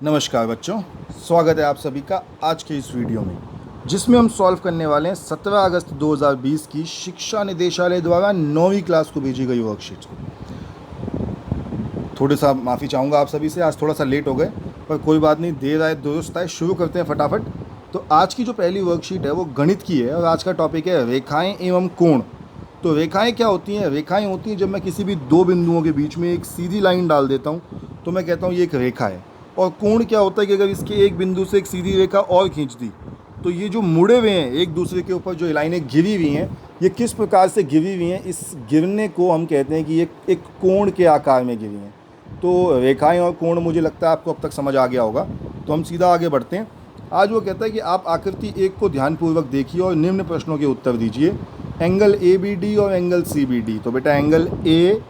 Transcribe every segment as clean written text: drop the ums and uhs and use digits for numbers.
नमस्कार बच्चों, स्वागत है आप सभी का आज के इस वीडियो में, जिसमें हम सॉल्व करने वाले हैं 17 अगस्त 2020 की शिक्षा निदेशालय द्वारा 9वीं क्लास को भेजी गई वर्कशीट्स को। थोड़ा सा माफ़ी चाहूँगा आप सभी से, आज थोड़ा सा लेट हो गए, पर कोई बात नहीं, देर आए दुरुस्त आए। शुरू करते हैं फटाफट। तो आज की जो पहली वर्कशीट है वो गणित की है और आज का टॉपिक है रेखाएँ एवं कोण। तो रेखाएँ क्या होती हैं? रेखाएँ होती हैं जब मैं किसी भी दो बिंदुओं के बीच में एक सीधी लाइन डाल देता हूँ तो मैं कहता हूँ ये एक रेखा है। और कोण क्या होता है कि अगर इसके एक बिंदु से एक सीधी रेखा और खींच दी तो ये जो मुड़े हुए हैं एक दूसरे के ऊपर जो लाइनें गिरी हुई हैं, ये किस प्रकार से गिरी हुई हैं, इस गिरने को हम कहते हैं कि ये एक कोण के आकार में गिरी हैं। तो रेखाएं और कोण मुझे लगता है आपको अब तक समझ आ गया होगा। तो हम सीधा आगे बढ़ते हैं। आज वो कहता है कि आप आकृति एक को ध्यानपूर्वक देखिए और निम्न प्रश्नों के उत्तर दीजिए। एंगल ए बी डी और एंगल सी बी डी। तो बेटा एंगल ए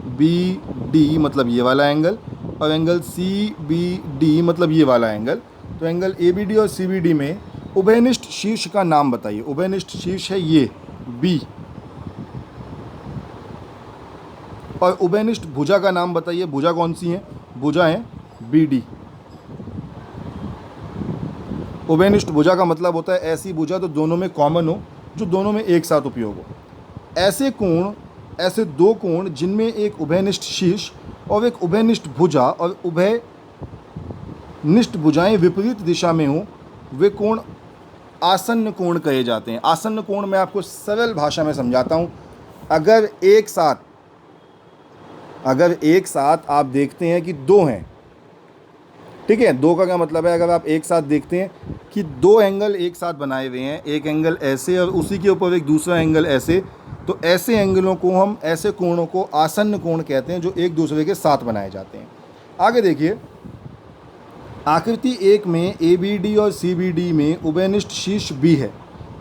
बी डी मतलब ये वाला एंगल, और एंगल सी बी डी मतलब ये वाला एंगल। तो एंगल ए बी डी और सी बी डी में उभयनिष्ठ शीर्ष का नाम बताइए। उभयनिष्ठ शीर्ष है ये बी, और उभयनिष्ठ भुजा का नाम बताइए। भुजा कौन सी है? भुजा है बी डी। उभयनिष्ठ भुजा का मतलब होता है ऐसी भुजा तो दोनों में कॉमन हो, जो दोनों में एक साथ उपयोग हो। ऐसे कोण, ऐसे दो कोण जिनमें एक उभयनिष्ठ शीर्ष और एक उभयनिष्ठ भुजा और उभयनिष्ठ भुजाएं विपरीत दिशा में हो, वे कोण आसन्न कोण कहे जाते हैं। आसन्न कोण मैं आपको सरल भाषा में समझाता हूँ। अगर एक साथ आप देखते हैं कि दो हैं, ठीक है, दो का क्या मतलब है? अगर आप एक साथ देखते हैं कि दो एंगल एक साथ बनाए हुए हैं, एक एंगल ऐसे और उसी के ऊपर एक दूसरा एंगल ऐसे, तो ऐसे एंगलों को हम, ऐसे कोणों को आसन्न कोण कहते हैं, जो एक दूसरे के साथ बनाए जाते हैं। आगे देखिए, आकृति एक में ए बी डी और सी बी डी में उभयनिष्ठ शीर्ष बी है।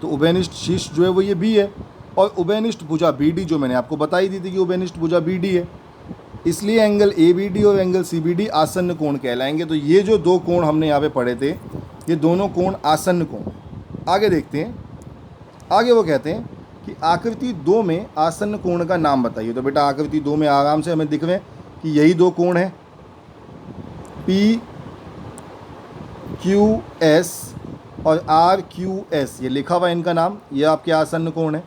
तो उभयनिष्ठ शीर्ष जो है वो ये बी है, और उभयनिष्ठ भुजा बी डी जो मैंने आपको बताई दी थी कि उभयनिष्ठ भुजा बी डी है, इसलिए एंगल ए बी डी और एंगल सी बी डी आसन्न कोण कहलाएंगे। तो ये जो दो कोण हमने यहाँ पे पढ़े थे, ये दोनों कोण आसन्न कोण। आगे देखते हैं। आगे वो कहते हैं कि आकृति दो में आसन्न कोण का नाम बताइए। तो बेटा आकृति दो में आराम से हमें दिख रहे हैं कि यही दो कोण हैं, पी क्यू एस और आर क्यू एस, ये लिखा हुआ है इनका नाम, ये आपके आसन्न कोण है।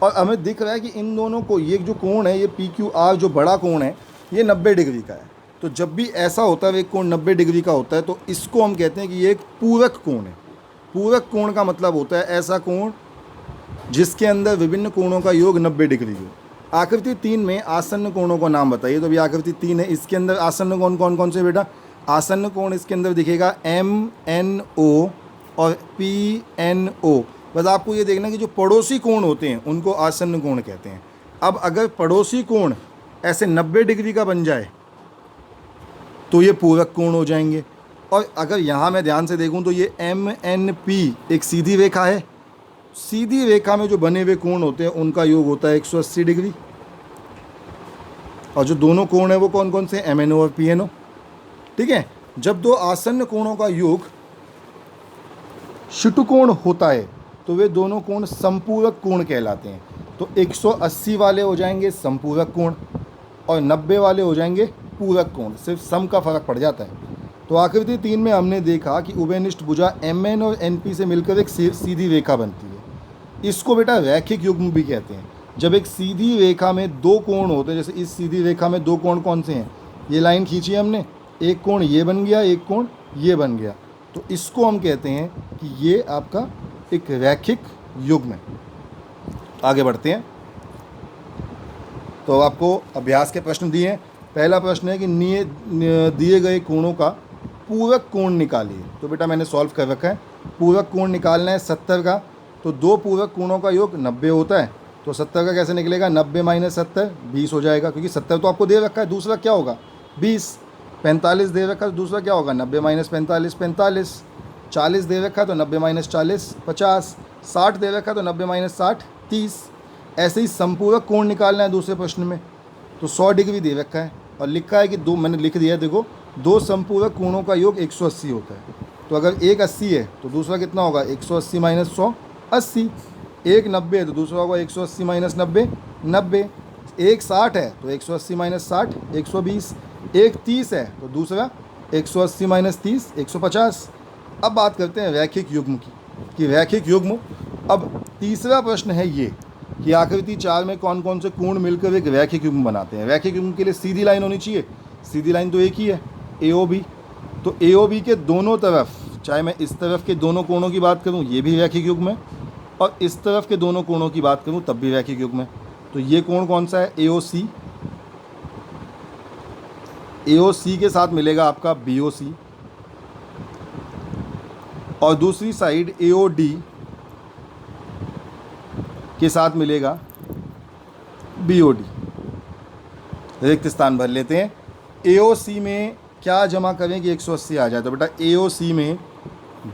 और हमें दिख रहा है कि इन दोनों को, ये जो कोण है, ये पी क्यू आर जो बड़ा कोण है, ये 90 डिग्री का है। तो जब भी ऐसा होता है, एक कोण 90 डिग्री का होता है, तो इसको हम कहते हैं कि ये एक पूरक कोण है। पूरक कोण का मतलब होता है ऐसा कोण जिसके अंदर विभिन्न कोणों का योग 90 डिग्री हो। आकृति 3 में आसन्न कोणों का नाम बताइए। तो अभी आकृति 3 है, इसके अंदर आसन्न कोण कौन कौन से बेटा? आसन्न कोण इसके अंदर दिखेगा एम एन ओ और पी एन ओ। बस आपको ये देखना कि जो पड़ोसी कोण होते हैं उनको आसन्न कोण कहते हैं। अब अगर पड़ोसी कोण ऐसे 90 डिग्री का बन जाए तो ये पूरक कोण हो जाएंगे। और अगर यहाँ मैं ध्यान से देखूँ तो ये एम एन पी एक सीधी रेखा है। सीधी रेखा में जो बने हुए कोण होते हैं उनका योग होता है 180 डिग्री। और जो दोनों कोण है वो कौन कौन से? एम एन ओ और पी एन ओ। ठीक है, जब दो आसन्न कोणों का योग षटकोण होता है तो वे दोनों कोण संपूरक कोण कहलाते हैं। तो 180 वाले हो जाएंगे संपूरक कोण और 90 वाले हो जाएंगे पूरक कोण, सिर्फ सम का फर्क पड़ जाता है। तो आकृति 3 में हमने देखा कि उभयनिष्ठ भुजा एम एन और एन पी से मिलकर एक सीधी रेखा बनती है। इसको बेटा रैखिक युग्म भी कहते हैं। जब एक सीधी रेखा में दो कोण होते हैं, जैसे इस सीधी रेखा में दो कोण कौन से हैं? ये लाइन खींची है हमने, एक कोण ये बन गया, एक कोण ये बन गया, तो इसको हम कहते हैं कि ये आपका एक रैखिक युग्म है। आगे बढ़ते हैं। तो आपको अभ्यास के प्रश्न दिए हैं। पहला प्रश्न है कि दिए गए कोणों का पूरक कोण निकालिए। तो बेटा मैंने सॉल्व कर रखा है। पूरक कोण निकालना है 70 का, तो दो पूरक कोणों का योग 90 होता है। तो 70 का कैसे निकलेगा? 90 माइनस 70 20 हो जाएगा, क्योंकि 70 तो आपको दे रखा है, दूसरा क्या होगा? 20। 45 दे रखा है तो दूसरा क्या होगा? 90 माइनस 45 45। 40 दे रखा है तो 90 माइनस 40 50। 60 दे रखा है तो 90 माइनस 60 30। ऐसे ही संपूरक कोण निकालना है दूसरे प्रश्न में, तो 100 डिग्री दे रखा है और लिखा है कि दो, मैंने लिख दिया है देखो, दो संपूरक कोणों का योग 180 होता है। तो अगर एक 80 है तो दूसरा कितना होगा? 180 माइनस 100 80। एक 90 है तो दूसरा होगा 180 माइनस 90 90। एक 60 है तो 180 माइनस 60 120। एक 30 है तो दूसरा 180 माइनस 30 150। अब बात करते हैं रैखिक युग्म की, कि रैखिक युग्म, अब तीसरा प्रश्न है ये कि आकृति 4 में कौन कौन से कोण मिलकर एक रैखिक युग्म बनाते हैं। रैखिक युग्म के लिए सीधी लाइन होनी चाहिए, सीधी लाइन तो एक ही है, AOB। तो AOB के दोनों तरफ, चाहे मैं इस तरफ के दोनों कोणों की बात करूं, ये भी रैखिक युग्म है, और इस तरफ के दोनों कोणों की बात करूं तब भी रैखिक युग्म है। तो ये कोण कौन सा है, AOC। AOC के साथ मिलेगा आपका BOC, और दूसरी साइड AOD के साथ मिलेगा BOD। रिक्त स्थान भर लेते हैं। AOC में क्या जमा करें कि 180 आ जाए, तो बेटा AOC में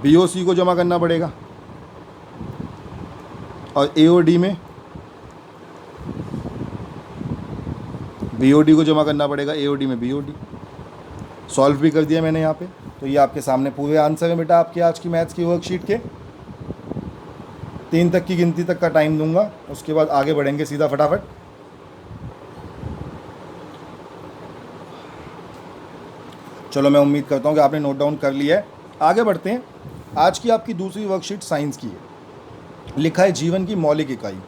BOC को जमा करना पड़ेगा, और AOD में BOD को जमा करना पड़ेगा, AOD में BOD। सॉल्व भी कर दिया मैंने यहाँ पे। तो ये आपके सामने पूरे आंसर है बेटा आपके आज की मैथ्स की वर्कशीट के। 3 तक की गिनती तक का टाइम दूंगा, उसके बाद आगे बढ़ेंगे सीधा फटाफट। चलो, मैं उम्मीद करता हूँ कि आपने नोट डाउन कर लिया है। आगे बढ़ते हैं। आज की आपकी दूसरी वर्कशीट साइंस की है। लिखा है जीवन की मौलिक इकाई।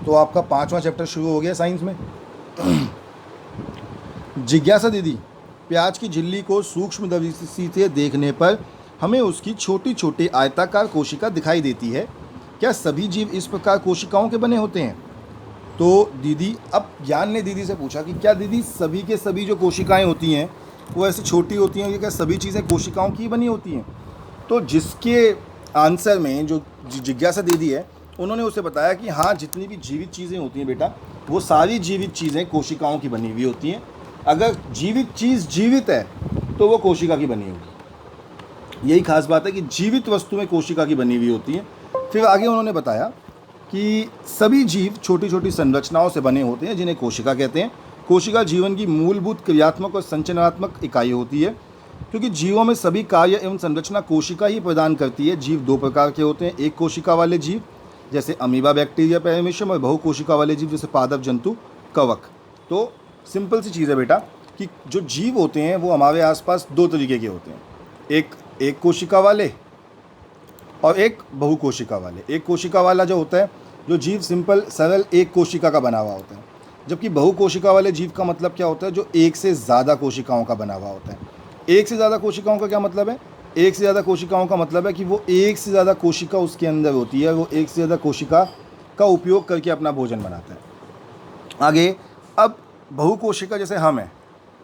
तो आपका 5वां चैप्टर शुरू हो गया साइंस में। जिज्ञासा दीदी, प्याज की झिल्ली को सूक्ष्म दृष्टि से देखने पर हमें उसकी छोटी छोटी आयताकार कोशिका दिखाई देती है। क्या सभी जीव इस प्रकार कोशिकाओं के बने होते हैं? तो दीदी, अब ज्ञान ने दीदी से पूछा कि क्या दीदी सभी के सभी जो कोशिकाएं होती हैं वो ऐसी छोटी होती हैं, क्या सभी चीज़ें कोशिकाओं की बनी होती हैं? तो जिसके आंसर में जो जिज्ञासा दीदी है, उन्होंने उसे बताया कि हाँ, जितनी भी जीवित चीज़ें होती हैं बेटा, वो सारी जीवित चीज़ें कोशिकाओं की बनी हुई होती हैं। अगर जीवित चीज़ जीवित है तो वो कोशिका की बनी होगी। यही खास बात है कि जीवित वस्तुएं कोशिका की बनी हुई होती हैं। फिर आगे उन्होंने बताया कि सभी जीव छोटी छोटी संरचनाओं से बने होते हैं, जिन्हें कोशिका कहते हैं। कोशिका जीवन की मूलभूत क्रियात्मक और संरचनात्मक इकाई होती है, क्योंकि जीवों में सभी कार्य एवं संरचना कोशिका ही प्रदान करती है। जीव 2 प्रकार के होते हैं, एक कोशिका वाले जीव जैसे अमीबा, बैक्टीरिया, पैरामीशियम, और बहुकोशिका वाले जीव जैसे पादप, जंतु, कवक। तो सिंपल सी चीज़ है बेटा कि जो जीव होते हैं वो हमारे आसपास 2 तरीके के होते हैं, एक कोशिका वाले और एक बहुकोशिका वाले। एक कोशिका वाला जो होता है, जो जीव सिंपल सरल एक कोशिका का बना हुआ होता है, जबकि बहुकोशिका वाले जीव का मतलब क्या होता है, जो एक से ज़्यादा कोशिकाओं का बना हुआ होता है। एक से ज़्यादा कोशिकाओं का क्या मतलब है? एक से ज़्यादा कोशिकाओं का मतलब है कि वो एक से ज़्यादा कोशिका उसके अंदर होती है, वो एक से ज़्यादा कोशिका का उपयोग करके अपना भोजन बनाता है। आगे, अब बहुकोशिका जैसे हम हैं,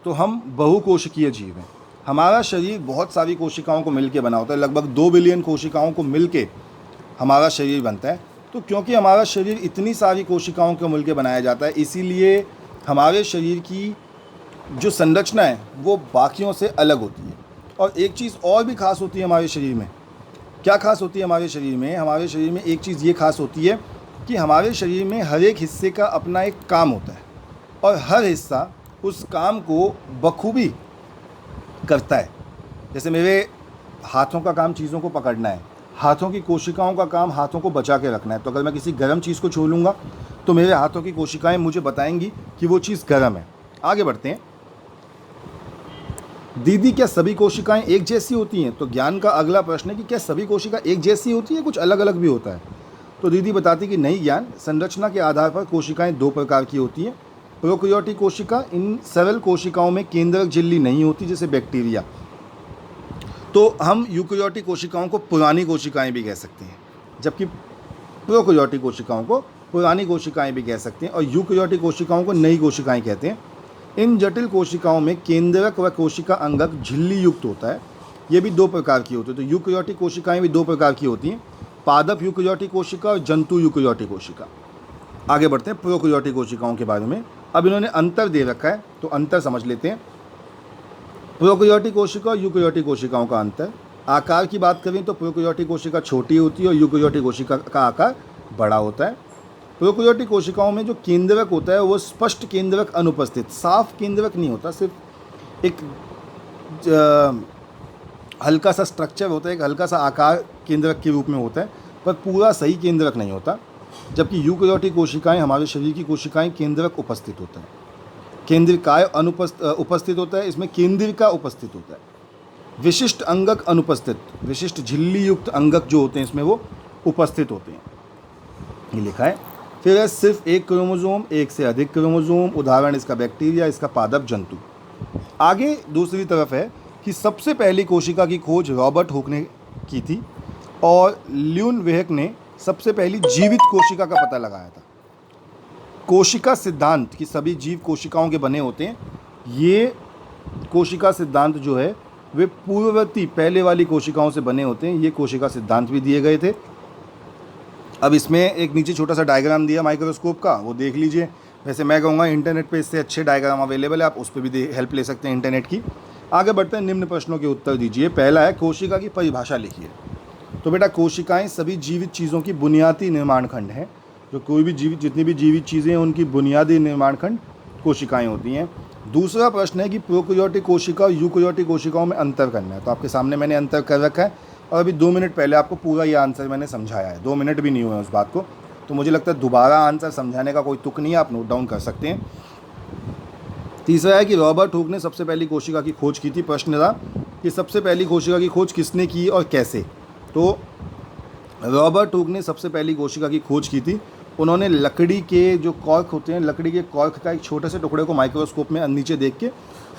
तो हम बहुकोशिकीय जीव हैं। हमारा शरीर बहुत सारी कोशिकाओं को मिलके बना होता है, लगभग 2 बिलियन कोशिकाओं को मिलके हमारा शरीर बनता है। तो क्योंकि हमारा शरीर इतनी सारी कोशिकाओं को मिलके बनाया जाता है, इसीलिए हमारे शरीर की जो संरचना है वो बाकियों से अलग होती है। और एक चीज़ और भी खास होती है हमारे शरीर में। क्या खास होती है हमारे शरीर में? हमारे शरीर में एक चीज़ ये खास होती है कि हमारे शरीर में हर एक हिस्से का अपना एक काम होता है, और हर हिस्सा उस काम को बखूबी करता है। जैसे मेरे हाथों का काम चीज़ों को पकड़ना है, हाथों की कोशिकाओं का काम हाथों को बचा के रखना है। तो अगर मैं किसी गर्म चीज़ को छू लूँगा तो मेरे हाथों की कोशिकाएं मुझे बताएंगी कि वो चीज़ गर्म है। आगे बढ़ते हैं। दीदी, क्या सभी कोशिकाएं एक जैसी होती हैं? तो ज्ञान का अगला प्रश्न है कि क्या सभी कोशिका एक जैसी होती है, कुछ अलग अलग भी होता है? तो दीदी बताती कि नहीं ज्ञान, संरचना के आधार पर कोशिकाएं 2 प्रकार की होती हैं। प्रोकैरियोटिक कोशिका, इन सरल कोशिकाओं में केंद्रक झिल्ली नहीं होती जैसे बैक्टीरिया। तो हम यूकेरियोटिक कोशिकाओं को पुरानी कोशिकाएं भी कह सकते हैं, जबकि प्रोकैरियोटिक कोशिकाओं को पुरानी कोशिकाएं भी कह सकते हैं, और यूकेरियोटिक कोशिकाओं को नई कोशिकाएं कहते हैं। इन जटिल कोशिकाओं में केंद्रक व कोशिका अंगक झिल्ली युक्त होता है। ये भी 2 प्रकार की होती है। तो यूकेरियोटिक कोशिकाएं भी 2 प्रकार की होती हैं, पादप यूकेरियोटिक कोशिका और जंतु यूकेरियोटिक कोशिका। आगे बढ़ते हैं प्रोकैरियोटिक कोशिकाओं के बारे में। अब इन्होंने अंतर दे रखा है, तो अंतर समझ लेते हैं। प्रोकैरियोटिक कोशिका और यूकेरियोटिक कोशिकाओं का अंतर। आकार की बात करें तो प्रोकैरियोटिक कोशिका छोटी होती है और यूकेरियोटिक कोशिका का आकार बड़ा होता है। प्रोकैरियोटिक कोशिकाओं में जो केंद्रक होता है वो स्पष्ट केंद्रक अनुपस्थित, साफ केंद्रक नहीं होता, सिर्फ एक हल्का सा स्ट्रक्चर होता है, एक हल्का सा आकार केंद्रक के रूप में होता है, पर पूरा सही केंद्रक नहीं होता। जबकि यूकेरियोटिक कोशिकाएं, हमारे शरीर की कोशिकाएं, केंद्रक उपस्थित होता है। केंद्रिकाय उपस्थित होता है, इसमें केंद्रिका उपस्थित होता है। विशिष्ट अंगक अनुपस्थित, विशिष्ट झिल्ली युक्त अंगक जो होते हैं इसमें वो उपस्थित होते हैं, ये लिखा है। फिर है सिर्फ एक क्रोमोसोम, एक से अधिक क्रोमोसोम, उदाहरण इसका बैक्टीरिया, इसका पादप जंतु। आगे दूसरी तरफ है कि सबसे पहली कोशिका की खोज रॉबर्ट हुक ने की थी और ल्यूनवेहक ने सबसे पहली जीवित कोशिका का पता लगाया था। कोशिका सिद्धांत कि सभी जीव कोशिकाओं के बने होते हैं, ये कोशिका सिद्धांत जो है वे पूर्ववर्ती पहले वाली कोशिकाओं से बने होते हैं, ये कोशिका सिद्धांत भी दिए गए थे। अब इसमें एक नीचे छोटा सा डायग्राम दिया माइक्रोस्कोप का, वो देख लीजिए। वैसे मैं कहूँगा इंटरनेट पे इससे अच्छे डायग्राम अवेलेबल है, आप उस पर भी हेल्प ले सकते हैं इंटरनेट की। आगे बढ़ते हैं, निम्न प्रश्नों के उत्तर दीजिए। पहला है कोशिका की परिभाषा लिखिए। तो बेटा कोशिकाएं सभी जीवित चीज़ों की बुनियादी निर्माण खंड हैं। जो कोई भी जीवित, जितनी भी जीवित चीज़ें हैं उनकी बुनियादी निर्माण खंड कोशिकाएं होती हैं। दूसरा प्रश्न है कि प्रोकैरियोटिक कोशिका और यूकैरियोटिक कोशिकाओं में अंतर करना है। तो आपके सामने मैंने अंतर कर रखा है और अभी 2 मिनट पहले आपको पूरा ये आंसर मैंने समझाया है, 2 मिनट भी नहीं हुए उस बात को। तो मुझे लगता है दोबारा आंसर समझाने का कोई तुक नहीं है, आप नोट डाउन कर सकते हैं। तीसरा है कि रॉबर्ट हुक ने सबसे पहली कोशिका की खोज की थी। प्रश्न था कि सबसे पहली कोशिका की खोज किसने की और कैसे। तो रॉबर्ट हुक ने सबसे पहली कोशिका की खोज की थी। उन्होंने लकड़ी के जो कॉर्क होते हैं, लकड़ी के कॉर्क का एक छोटे से टुकड़े को माइक्रोस्कोप में नीचे देख के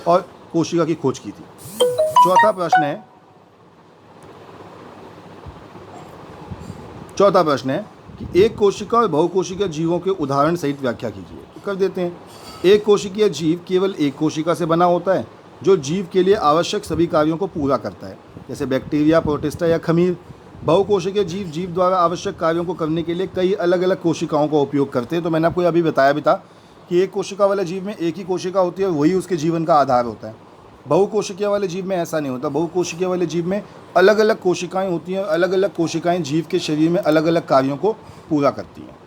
और कोशिका की खोज की थी। चौथा प्रश्न है कि एक कोशिका और बहुकोशिकीय जीवों के उदाहरण सहित व्याख्या कीजिए। तो कर देते हैं। एक कोशिकीय जीव केवल एक कोशिका से बना होता है जो जीव के लिए आवश्यक सभी कार्यों को पूरा करता है, जैसे बैक्टीरिया, प्रोटिस्टा या खमीर। बहुकोशिकीय जीव जीव द्वारा आवश्यक कार्यों को करने के लिए कई अलग अलग कोशिकाओं का उपयोग करते हैं। तो मैंने आपको अभी बताया भी था कि एक कोशिका वाले जीव में एक ही कोशिका होती है और वही उसके जीवन का आधार होता है। बहुकोशिकीय वाले जीव में ऐसा नहीं होता। बहुकोशिकीय वाले जीव में अलग अलग कोशिकाएं होती हैं और अलग अलग कोशिकाएं जीव के शरीर में अलग अलग कार्यों को पूरा करती हैं।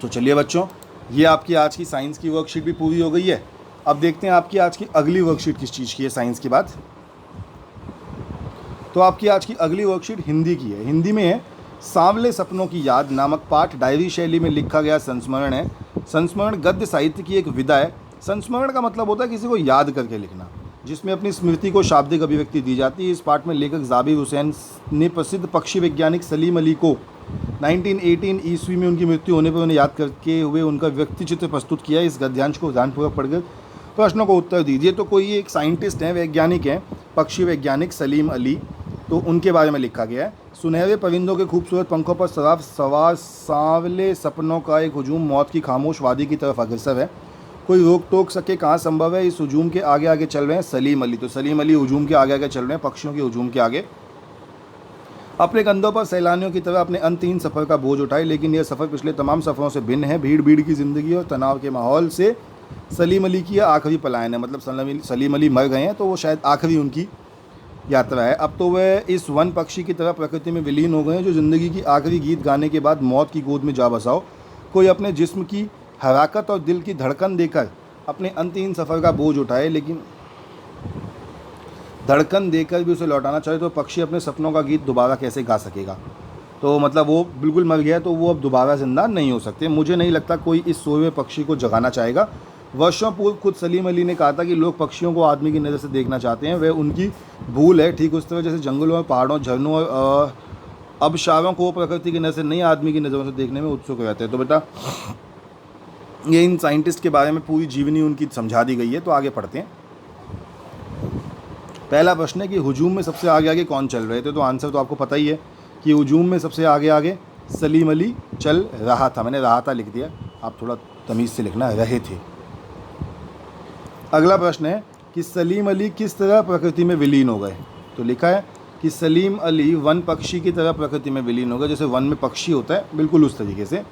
तो चलिए बच्चों, ये आपकी आज की साइंस की वर्कशीट भी पूरी हो गई है। अब देखते हैं आपकी आज की अगली वर्कशीट किस चीज़ की है साइंस के बाद। तो आपकी आज की अगली वर्कशीट हिंदी की है। हिंदी में है सांवले सपनों की याद नामक पाठ डायरी शैली में लिखा गया संस्मरण है। संस्मरण गद्य साहित्य की एक विधा है। संस्मरण का मतलब होता है किसी को याद करके लिखना, जिसमें अपनी स्मृति को शाब्दिक अभिव्यक्ति दी जाती है। इस पाठ में लेखक जाबिर हुसैन ने प्रसिद्ध पक्षी वैज्ञानिक सलीम अली को 1918 ईस्वी में उनकी मृत्यु होने पर उन्हें याद करके हुए उनका व्यक्ति चित्र प्रस्तुत किया। इस गद्यांश को ध्यानपूर्वक पढ़कर प्रश्नों को उत्तर दीजिए। तो कोई एक साइंटिस्ट हैं, वैज्ञानिक हैं, पक्षी वैज्ञानिक सलीम अली, तो उनके बारे में लिखा गया है। सुनहरे परिंदों के खूबसूरत पंखों पर सवार सांवले सपनों का एक हुजूम मौत की खामोश वादी की तरफ अग्रसर है। कोई रोक टोक सके कहाँ संभव है। इस हुजूम के आगे आगे चल रहे हैं सलीम अली। तो सलीम अली हुजूम के आगे आगे चल रहे हैं, पक्षियों के हुजूम के आगे। अपने कंधों पर सैलानियों की तरह अपने अंतहीन सफ़र का बोझ उठाए, लेकिन यह सफ़र पिछले तमाम सफ़रों से भिन्न है। भीड़ की ज़िंदगी और तनाव के माहौल से सलीम अली की यह आखिरी पलायन है। मतलब सलीम अली मर गए हैं तो वो शायद आखिरी उनकी यात्रा है। अब तो वह इस वन पक्षी की तरह प्रकृति में विलीन हो गए हैं जो ज़िंदगी की आखिरी गीत गाने के बाद मौत की गोद में जा बसाओ। कोई अपने जिस्म की हराकत और दिल की धड़कन देकर अपने अंतहीन सफ़र का बोझ उठाए, लेकिन धड़कन देकर भी उसे लौटाना चाहे तो पक्षी अपने सपनों का गीत दोबारा कैसे गा सकेगा। तो मतलब वो बिल्कुल मर गया तो वो अब दोबारा जिंदा नहीं हो सकते। मुझे नहीं लगता कोई इस सोए हुए पक्षी को जगाना चाहेगा। वर्षों पूर्व खुद सलीम अली ने कहा था कि लोग पक्षियों को आदमी की नज़र से देखना चाहते हैं, वह उनकी भूल है। ठीक उस तरह जैसे जंगलों में, पहाड़ों, झरनों और आबशारों को प्रकृति की नज़र से नहीं आदमी की नज़रों से देखने में उत्सुक रहते हैं। तो बेटा ये इन साइंटिस्ट के बारे में पूरी जीवनी उनकी समझा दी गई है। तो आगे पढ़ते हैं। पहला प्रश्न है कि हुजूम में सबसे आगे आगे कौन चल रहे थे। तो आंसर तो आपको पता ही है कि हुजूम में सबसे आगे आगे सलीम अली चल रहा था। मैंने रहा था लिख दिया, आप थोड़ा तमीज़ से लिखना, रहे थे। अगला प्रश्न है कि सलीम अली किस तरह प्रकृति में विलीन हो गए। तो लिखा है कि सलीम अली वन पक्षी की तरह प्रकृति में विलीन हो गए, जैसे वन में पक्षी होता है बिल्कुल उस तरीके से।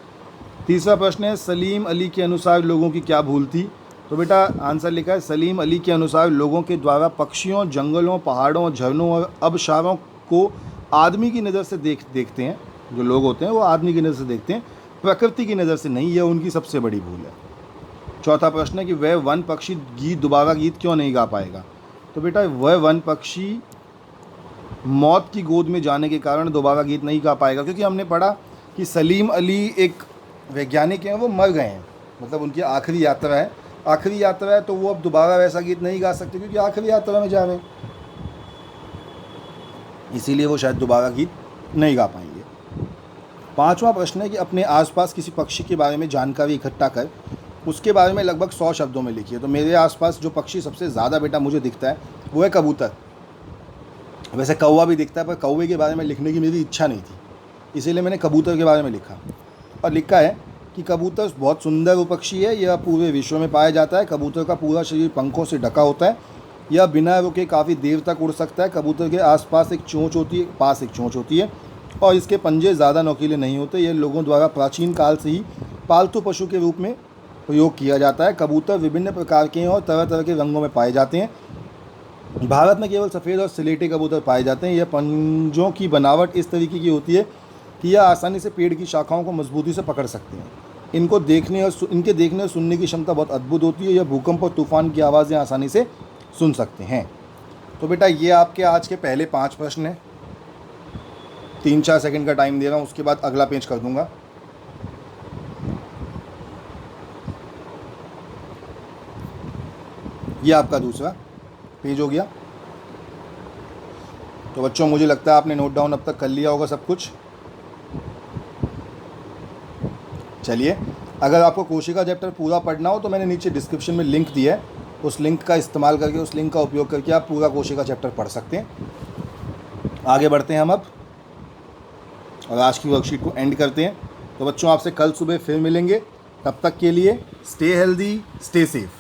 तीसरा प्रश्न है सलीम अली के अनुसार लोगों की क्या भूल थी। तो बेटा आंसर लिखा है सलीम अली के अनुसार लोगों के द्वारा पक्षियों, जंगलों, पहाड़ों, झरनों और आबशारों को आदमी की नज़र से देखते हैं। जो लोग होते हैं वो आदमी की नज़र से देखते हैं, प्रकृति की नज़र से नहीं। यह उनकी सबसे बड़ी भूल है। चौथा प्रश्न है कि वह वन पक्षी दोबारा गीत क्यों नहीं गा पाएगा। तो बेटा वह वन पक्षी मौत की गोद में जाने के कारण दोबारा गीत नहीं गा पाएगा, क्योंकि हमने पढ़ा कि सलीम अली एक वैज्ञानिक हैं, वो मर गए हैं, मतलब उनकी आखिरी यात्रा है, तो वो अब दोबारा वैसा गीत नहीं गा सकते क्योंकि आखिरी यात्रा में जा रहे हैं। इसीलिए वो शायद दोबारा गीत नहीं गा पाएंगे। पांचवा प्रश्न है कि अपने आसपास किसी पक्षी के बारे में जानकारी इकट्ठा कर उसके बारे में लगभग 100 शब्दों में लिखिए। तो मेरे आसपास जो पक्षी सबसे ज़्यादा बेटा मुझे दिखता है वो है कबूतर। वैसे कौवा भी दिखता है, पर कौवे के बारे में लिखने की मेरी इच्छा नहीं थी, इसीलिए मैंने कबूतर के बारे में लिखा। और लिखा है कि कबूतर बहुत सुंदर पक्षी है, यह पूरे विश्व में पाया जाता है। कबूतर का पूरा शरीर पंखों से ढका होता है, यह बिना रुके काफ़ी देर तक उड़ सकता है। कबूतर के आसपास एक चोंच होती है और इसके पंजे ज़्यादा नोकीले नहीं होते। यह लोगों द्वारा प्राचीन काल से ही पालतू पशु के रूप में प्रयोग किया जाता है। कबूतर विभिन्न प्रकार के और तरह तरह के रंगों में पाए जाते हैं। भारत में केवल सफ़ेद और स्लेटी कबूतर पाए जाते हैं। यह पंजों की बनावट इस तरीके की होती है कि यह आसानी से पेड़ की शाखाओं को मजबूती से पकड़ सकते हैं। इनके देखने और सुनने की क्षमता बहुत अद्भुत होती है। यह भूकंप और तूफान की आवाज़ें आसानी से सुन सकते हैं। तो बेटा ये आपके आज के पहले 5 प्रश्न हैं। 3-4 सेकंड का टाइम दे रहा हूँ, उसके बाद अगला पेज कर दूंगा। ये आपका दूसरा पेज हो गया। तो बच्चों मुझे लगता है आपने नोट डाउन अब तक कर लिया होगा सब कुछ। चलिए, अगर आपको कोशिका चैप्टर पूरा पढ़ना हो तो मैंने नीचे डिस्क्रिप्शन में लिंक दिया है, उस लिंक का इस्तेमाल करके, उस लिंक का उपयोग करके आप पूरा कोशिका चैप्टर पढ़ सकते हैं। आगे बढ़ते हैं हम अब और आज की वर्कशीट को एंड करते हैं। तो बच्चों आपसे कल सुबह फिर मिलेंगे, तब तक के लिए स्टे हेल्दी, स्टे सेफ।